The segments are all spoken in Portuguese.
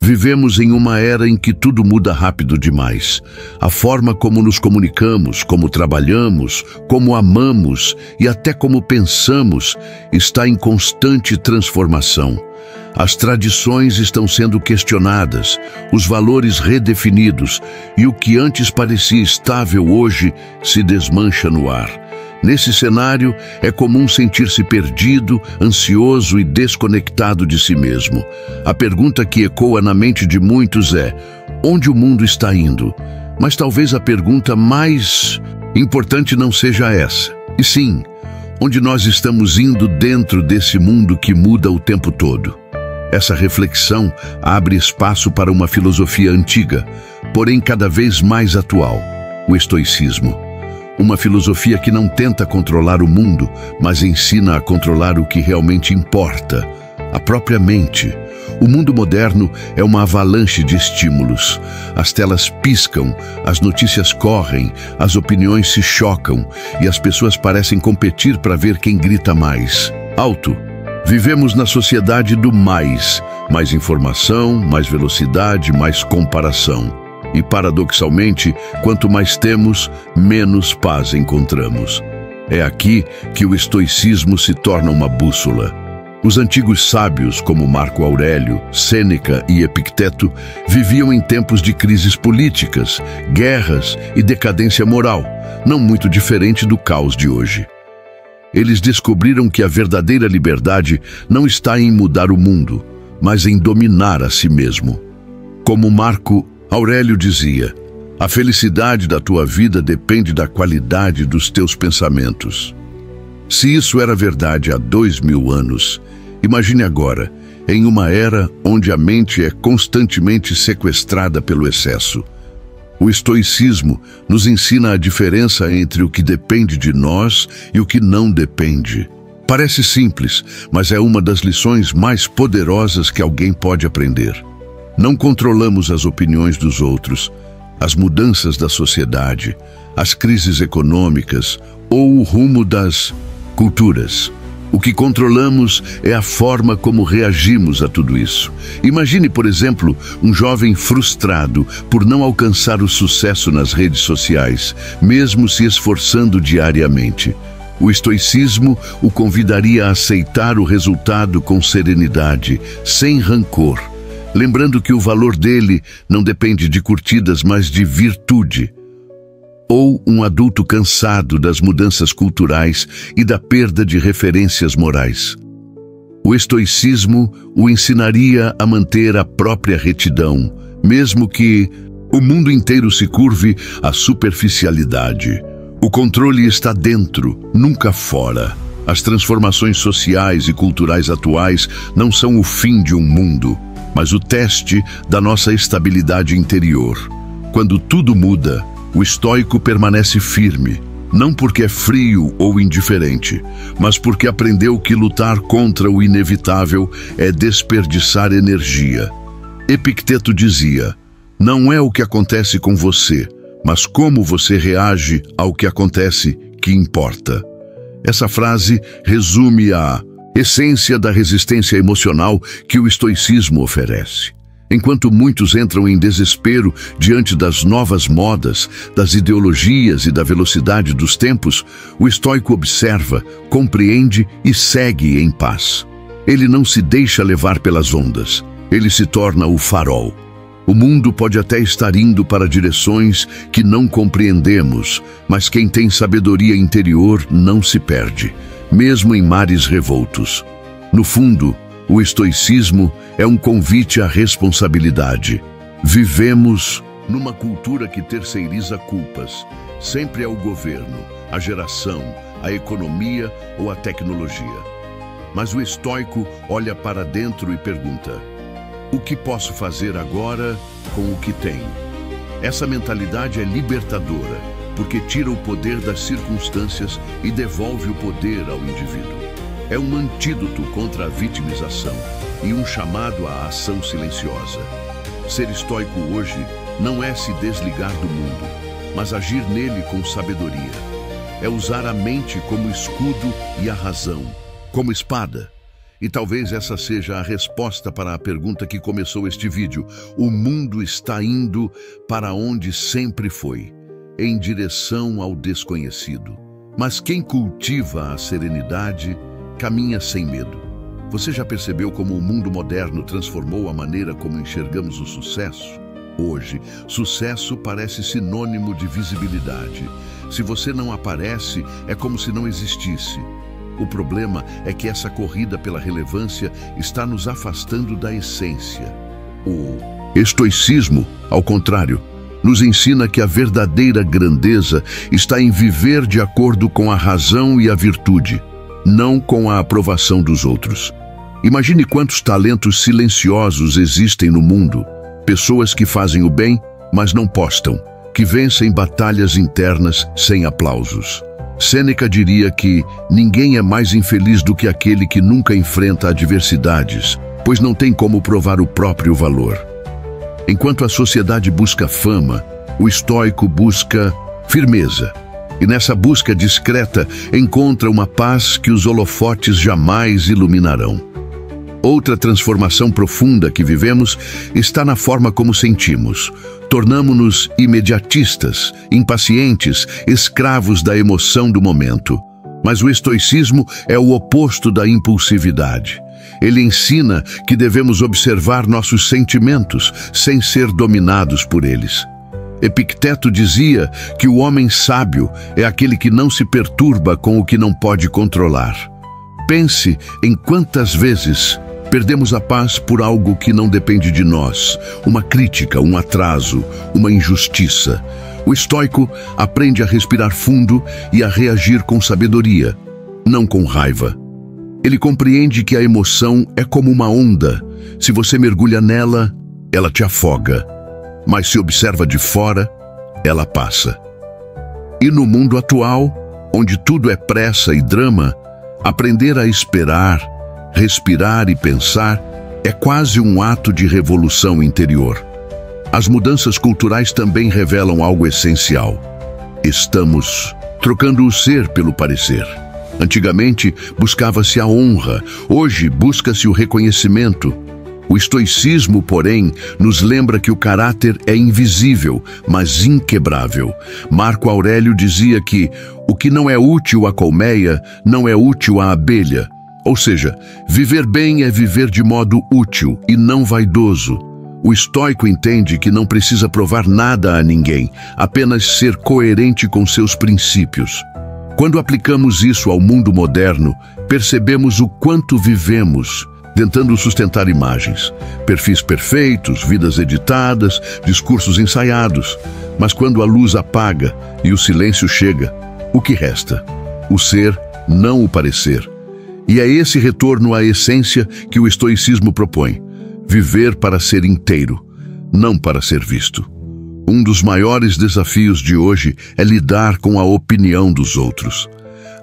Vivemos em uma era em que tudo muda rápido demais. A forma como nos comunicamos, como trabalhamos, como amamos e até como pensamos está em constante transformação. As tradições estão sendo questionadas, os valores redefinidos e o que antes parecia estável hoje se desmancha no ar. Nesse cenário, é comum sentir-se perdido, ansioso e desconectado de si mesmo. A pergunta que ecoa na mente de muitos é: onde o mundo está indo? Mas talvez a pergunta mais importante não seja essa. E sim, onde nós estamos indo dentro desse mundo que muda o tempo todo. Essa reflexão abre espaço para uma filosofia antiga, porém cada vez mais atual: o estoicismo. Uma filosofia que não tenta controlar o mundo, mas ensina a controlar o que realmente importa, a própria mente. O mundo moderno é uma avalanche de estímulos. As telas piscam, as notícias correm, as opiniões se chocam e as pessoas parecem competir para ver quem grita mais alto. Vivemos na sociedade do mais informação, mais velocidade, mais comparação. E, paradoxalmente, quanto mais temos, menos paz encontramos. É aqui que o estoicismo se torna uma bússola. Os antigos sábios, como Marco Aurélio, Sêneca e Epicteto, viviam em tempos de crises políticas, guerras e decadência moral, não muito diferente do caos de hoje. Eles descobriram que a verdadeira liberdade não está em mudar o mundo, mas em dominar a si mesmo. Como Marco Aurélio dizia: a felicidade da tua vida depende da qualidade dos teus pensamentos. Se isso era verdade há 2000 anos, imagine agora, em uma era onde a mente é constantemente sequestrada pelo excesso. O estoicismo nos ensina a diferença entre o que depende de nós e o que não depende. Parece simples, mas é uma das lições mais poderosas que alguém pode aprender. Não controlamos as opiniões dos outros, as mudanças da sociedade, as crises econômicas ou o rumo das culturas. O que controlamos é a forma como reagimos a tudo isso. Imagine, por exemplo, um jovem frustrado por não alcançar o sucesso nas redes sociais, mesmo se esforçando diariamente. O estoicismo o convidaria a aceitar o resultado com serenidade, sem rancor, lembrando que o valor dele não depende de curtidas, mas de virtude. Ou um adulto cansado das mudanças culturais e da perda de referências morais. O estoicismo o ensinaria a manter a própria retidão, mesmo que o mundo inteiro se curve à superficialidade. O controle está dentro, nunca fora. As transformações sociais e culturais atuais não são o fim de um mundo, mas o teste da nossa estabilidade interior. Quando tudo muda, o estoico permanece firme, não porque é frio ou indiferente, mas porque aprendeu que lutar contra o inevitável é desperdiçar energia. Epicteto dizia: não é o que acontece com você, mas como você reage ao que acontece que importa. Essa frase resume a essência da resistência emocional que o estoicismo oferece. Enquanto muitos entram em desespero diante das novas modas, das ideologias e da velocidade dos tempos, o estoico observa, compreende e segue em paz. Ele não se deixa levar pelas ondas, ele se torna o farol. O mundo pode até estar indo para direções que não compreendemos, mas quem tem sabedoria interior não se perde, mesmo em mares revoltos. No fundo, o estoicismo é um convite à responsabilidade. Vivemos numa cultura que terceiriza culpas. Sempre é o governo, a geração, a economia ou a tecnologia. Mas o estoico olha para dentro e pergunta: o que posso fazer agora com o que tenho? Essa mentalidade é libertadora, porque tira o poder das circunstâncias e devolve o poder ao indivíduo. É um antídoto contra a vitimização e um chamado à ação silenciosa. Ser estoico hoje não é se desligar do mundo, mas agir nele com sabedoria. É usar a mente como escudo e a razão como espada. E talvez essa seja a resposta para a pergunta que começou este vídeo. O mundo está indo para onde sempre foi, em direção ao desconhecido. Mas quem cultiva a serenidade caminha sem medo. Você já percebeu como o mundo moderno transformou a maneira como enxergamos o sucesso? Hoje, sucesso parece sinônimo de visibilidade. Se você não aparece, é como se não existisse. O problema é que essa corrida pela relevância está nos afastando da essência. O estoicismo, ao contrário, nos ensina que a verdadeira grandeza está em viver de acordo com a razão e a virtude, não com a aprovação dos outros. Imagine quantos talentos silenciosos existem no mundo. Pessoas que fazem o bem, mas não postam, que vencem batalhas internas sem aplausos. Sêneca diria que ninguém é mais infeliz do que aquele que nunca enfrenta adversidades, pois não tem como provar o próprio valor. Enquanto a sociedade busca fama, o estoico busca firmeza. E nessa busca discreta encontra uma paz que os holofotes jamais iluminarão. Outra transformação profunda que vivemos está na forma como sentimos. Tornamo-nos imediatistas, impacientes, escravos da emoção do momento. Mas o estoicismo é o oposto da impulsividade. Ele ensina que devemos observar nossos sentimentos sem ser dominados por eles. Epicteto dizia que o homem sábio é aquele que não se perturba com o que não pode controlar. Pense em quantas vezes perdemos a paz por algo que não depende de nós, uma crítica, um atraso, uma injustiça. O estoico aprende a respirar fundo e a reagir com sabedoria, não com raiva. Ele compreende que a emoção é como uma onda. Se você mergulha nela, ela te afoga. Mas se observa de fora, ela passa. E no mundo atual, onde tudo é pressa e drama, aprender a esperar, respirar e pensar é quase um ato de revolução interior. As mudanças culturais também revelam algo essencial. Estamos trocando o ser pelo parecer. Antigamente, buscava-se a honra, hoje busca-se o reconhecimento. O estoicismo, porém, nos lembra que o caráter é invisível, mas inquebrável. Marco Aurélio dizia que o que não é útil à colmeia não é útil à abelha. Ou seja, viver bem é viver de modo útil e não vaidoso. O estoico entende que não precisa provar nada a ninguém, apenas ser coerente com seus princípios. Quando aplicamos isso ao mundo moderno, percebemos o quanto vivemos tentando sustentar imagens, perfis perfeitos, vidas editadas, discursos ensaiados. Mas quando a luz apaga e o silêncio chega, o que resta? O ser, não o parecer. E é esse retorno à essência que o estoicismo propõe: viver para ser inteiro, não para ser visto. Um dos maiores desafios de hoje é lidar com a opinião dos outros.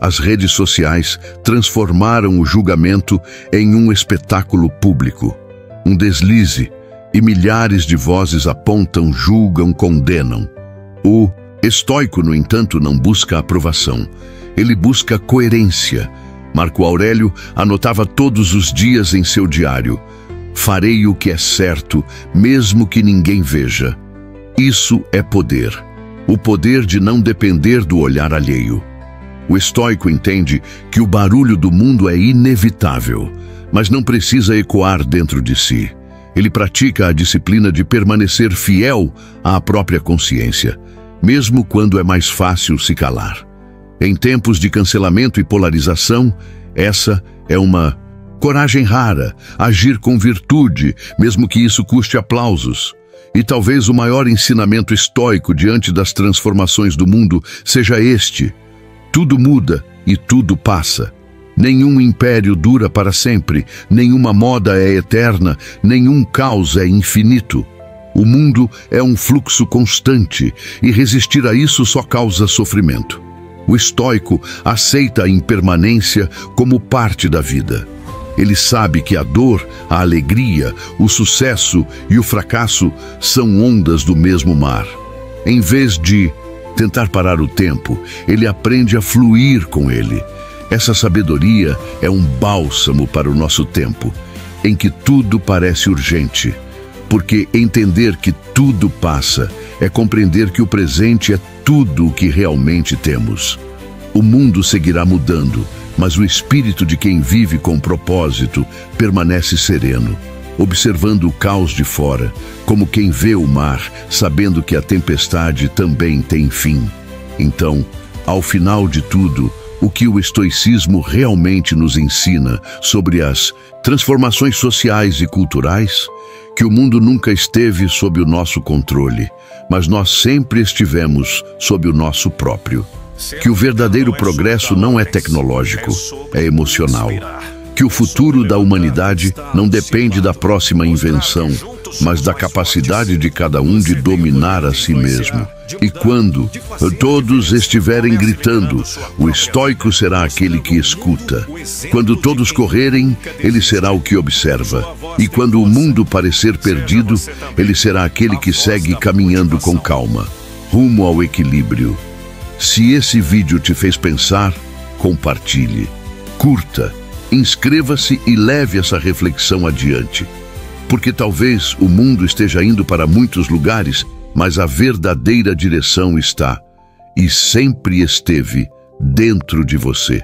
As redes sociais transformaram o julgamento em um espetáculo público, um deslize, e milhares de vozes apontam, julgam, condenam. O estoico, no entanto, não busca aprovação. Ele busca coerência. Marco Aurélio anotava todos os dias em seu diário: farei o que é certo, mesmo que ninguém veja. Isso é poder. O poder de não depender do olhar alheio. O estoico entende que o barulho do mundo é inevitável, mas não precisa ecoar dentro de si. Ele pratica a disciplina de permanecer fiel à própria consciência, mesmo quando é mais fácil se calar. Em tempos de cancelamento e polarização, essa é uma coragem rara, agir com virtude, mesmo que isso custe aplausos. E talvez o maior ensinamento estoico diante das transformações do mundo seja este: tudo muda e tudo passa. Nenhum império dura para sempre, nenhuma moda é eterna, nenhum caos é infinito. O mundo é um fluxo constante e resistir a isso só causa sofrimento. O estoico aceita a impermanência como parte da vida. Ele sabe que a dor, a alegria, o sucesso e o fracasso são ondas do mesmo mar. Em vez de tentar parar o tempo, ele aprende a fluir com ele. Essa sabedoria é um bálsamo para o nosso tempo, em que tudo parece urgente, porque entender que tudo passa é compreender que o presente é tudo o que realmente temos. O mundo seguirá mudando, mas o espírito de quem vive com propósito permanece sereno, observando o caos de fora, como quem vê o mar, sabendo que a tempestade também tem fim. Então, ao final de tudo, o que o estoicismo realmente nos ensina sobre as transformações sociais e culturais? Que o mundo nunca esteve sob o nosso controle, mas nós sempre estivemos sob o nosso próprio. Que o verdadeiro progresso não é tecnológico, é emocional. Que o futuro da humanidade não depende da próxima invenção, mas da capacidade de cada um de dominar a si mesmo. E quando todos estiverem gritando, o estoico será aquele que escuta. Quando todos correrem, ele será o que observa. E quando o mundo parecer perdido, ele será aquele que segue caminhando com calma, rumo ao equilíbrio. Se esse vídeo te fez pensar, compartilhe, curta, inscreva-se e leve essa reflexão adiante. Porque talvez o mundo esteja indo para muitos lugares, mas a verdadeira direção está, e sempre esteve, dentro de você.